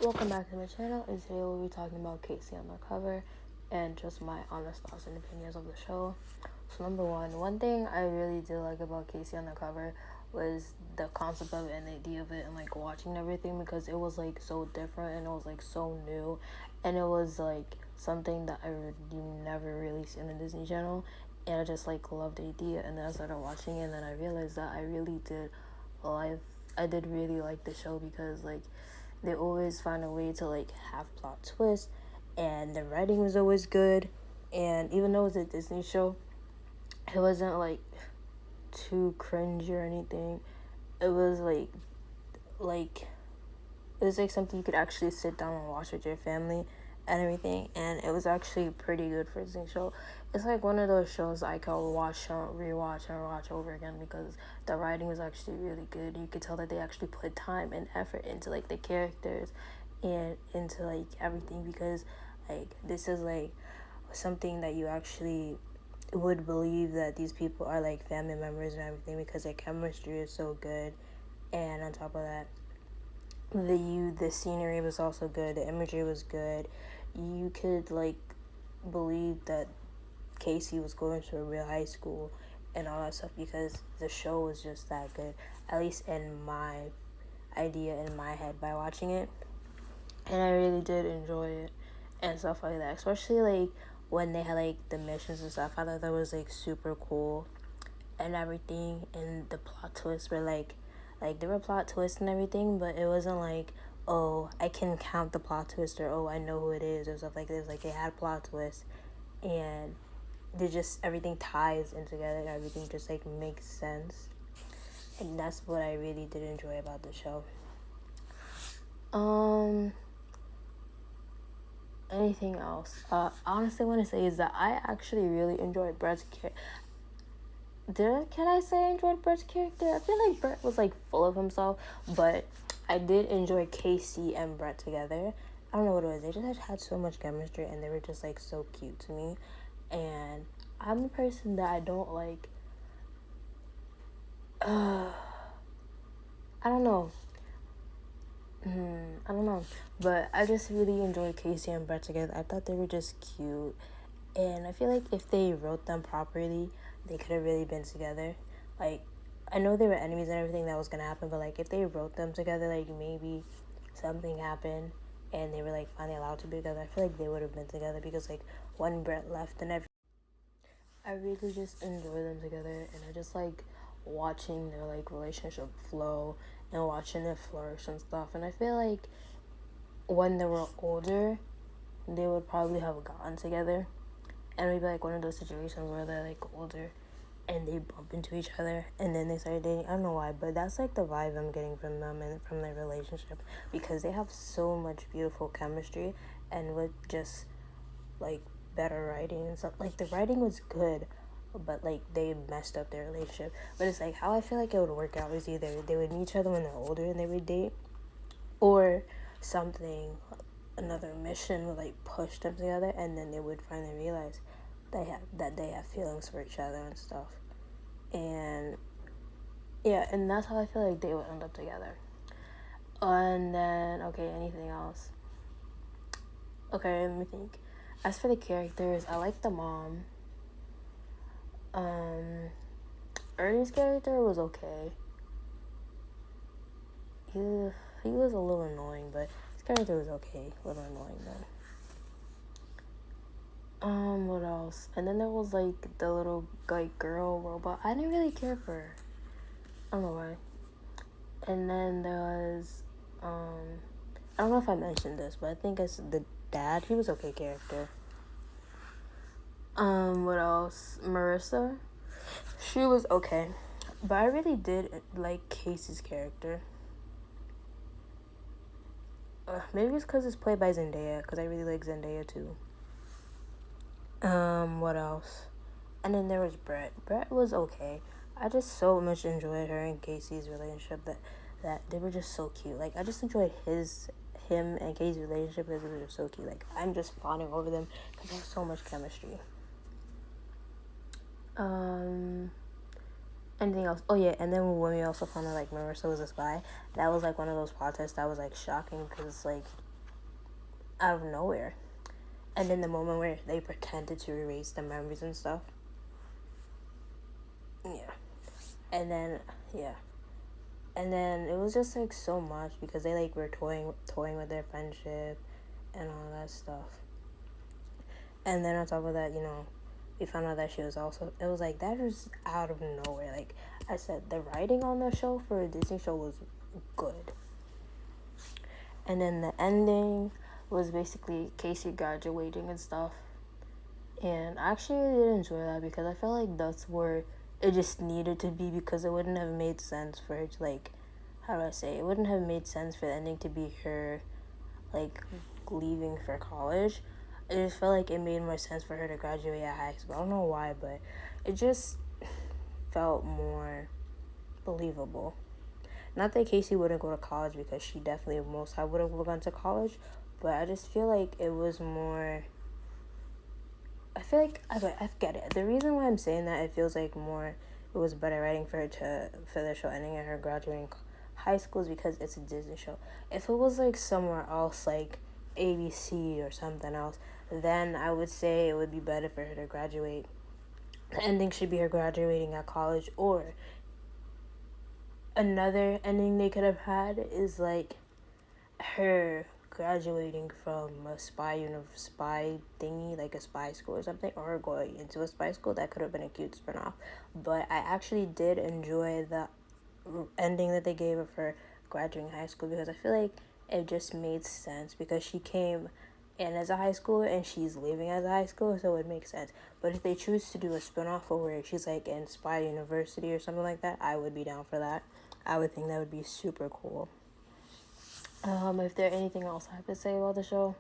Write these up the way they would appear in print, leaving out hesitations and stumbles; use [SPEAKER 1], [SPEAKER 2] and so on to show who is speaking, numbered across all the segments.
[SPEAKER 1] Welcome back to my channel, and today we'll be talking about Kcundercover and just my honest thoughts and opinions of the show. So number one thing I really did like about Kcundercover was the concept of it and the idea of it and like watching everything, because it was like so different and it was like so new, and it was like something that you never really see on the Disney Channel, and I just like loved the idea. And then I started watching it, and then I realized that I did really like the show, because like they always find a way to like have plot twists, and the writing was always good. And even though it was a Disney show, it wasn't like too cringy or anything. It was like it was like something you could actually sit down and watch with your family and everything, and it was actually pretty good for a Disney show. It's like one of those shows I could rewatch and watch over again, because the writing was actually really good. You could tell that they actually put time and effort into like the characters and into like everything, because like this is like something that you actually would believe that these people are like family members and everything, because their chemistry is so good. And on top of that, the scenery was also good, the imagery was good. You could like believe that Casey was going to a real high school and all that stuff, because the show was just that good, at least in my idea, in my head, by watching it. And I really did enjoy it and stuff like that, especially like when they had like the missions and stuff. I thought that was like super cool and everything. And the plot twists were like there were plot twists and everything, but it wasn't like, oh, I can count the plot twist, or oh, I know who it is, or stuff like this. Like they had plot twists, and they just, everything ties in together, and everything just like makes sense. And that's what I really did enjoy about the show. Anything else? Honestly, I want to say is that I actually really enjoyed Brett's character. Can I say I enjoyed Brett's character? I feel like Brett was like full of himself, but I did enjoy Casey and Brett together. I don't know what it was. They just had so much chemistry, and they were just like so cute to me. And I'm a person that I don't like. I don't know. I don't know, but I just really enjoyed Casey and Brett together. I thought they were just cute, and I feel like if they wrote them properly, they could have really been together. Like, I know they were enemies and everything that was gonna happen, but like if they wrote them together, like maybe something happened and they were like finally allowed to be together, I feel like they would have been together, because like when Brett left and everything, I really just enjoy them together, and I just like watching their like relationship flow and watching it flourish and stuff. And I feel like when they were older, they would probably have gotten together, and maybe like one of those situations where they're like older and they bump into each other and then they start dating. I don't know why, but that's like the vibe I'm getting from them and from their relationship, because they have so much beautiful chemistry, and with just like better writing and stuff. Like the writing was good, but like they messed up their relationship. But it's like how I feel like it would work out is either they would meet each other when they're older and they would date, or something, another mission would like push them together, and then they would finally realize they have feelings for each other and stuff. And yeah, and that's how I feel like they would end up together. And then, okay, anything else? Okay, let me think. As for the characters, I like the mom. Ernie's character was okay. He was a little annoying, but his character was okay. A little annoying though. What else? And then there was like the little like girl robot. I didn't really care for her. I don't know why. And then there was I don't know if I mentioned this, but I think it's the dad. He was okay character. What else? Marissa. She was okay, but I really did like Casey's character. Maybe it's because it's played by Zendaya, because I really like Zendaya too. What else? And then there was Brett. Brett was okay. I just so much enjoyed her and Casey's relationship, that they were just so cute. Like I just enjoyed him and Casey's relationship, because they were just so cute. Like I'm just fawning over them because they have so much chemistry. Anything else? Oh yeah, and then when we also found out like Marissa was a spy, that was like one of those plot twists that was like shocking, because it's like out of nowhere. And then the moment where they pretended to erase the memories and stuff. Yeah. And then, yeah. And then it was just like so much because they like were toying with their friendship and all that stuff. And then on top of that, we found out that she was also, it was like that was out of nowhere. Like I said, the writing on the show for a Disney show was good. And then the ending was basically Casey graduating and stuff. And I actually did enjoy that because I felt like that's where it just needed to be, because it wouldn't have made sense for her to, like, how do I say, it wouldn't have made sense for the ending to be her, like, leaving for college. I just felt like it made more sense for her to graduate at high school. I don't know why, but it just felt more believable. Not that Casey wouldn't go to college, because she definitely most I would have gone to college, but I just feel like it was more, I feel like I get it. The reason why I'm saying that it feels like more it was better writing for her for the show ending at her graduating high school is because it's a Disney show. If it was like somewhere else, like ABC or something else, then I would say it would be better for her to graduate. The ending should be her graduating at college, or another ending they could have had is like her graduating from a spy thingy, like a spy school or something, or her going into a spy school. That could have been a cute spin-off. But I actually did enjoy the ending that they gave of her graduating high school, because I feel like it just made sense, because she came in as a high schooler and she's leaving as a high schooler, so it makes sense. But if they choose to do a spin-off where she's like in Spy University or something like that, I would be down for that. I would think that would be super cool. If there anything else I have to say about the show,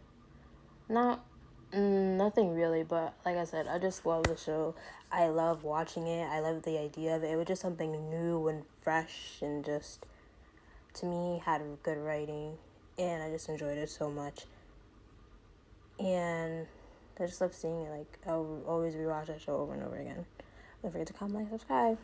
[SPEAKER 1] nothing really. But like I said, I just love the show. I love watching it. I love the idea of it. It was just something new and fresh, and just, to me, had good writing, and I just enjoyed it so much. And I just love seeing it. Like, I'll always rewatch that show over and over again. Don't forget to comment, like, subscribe.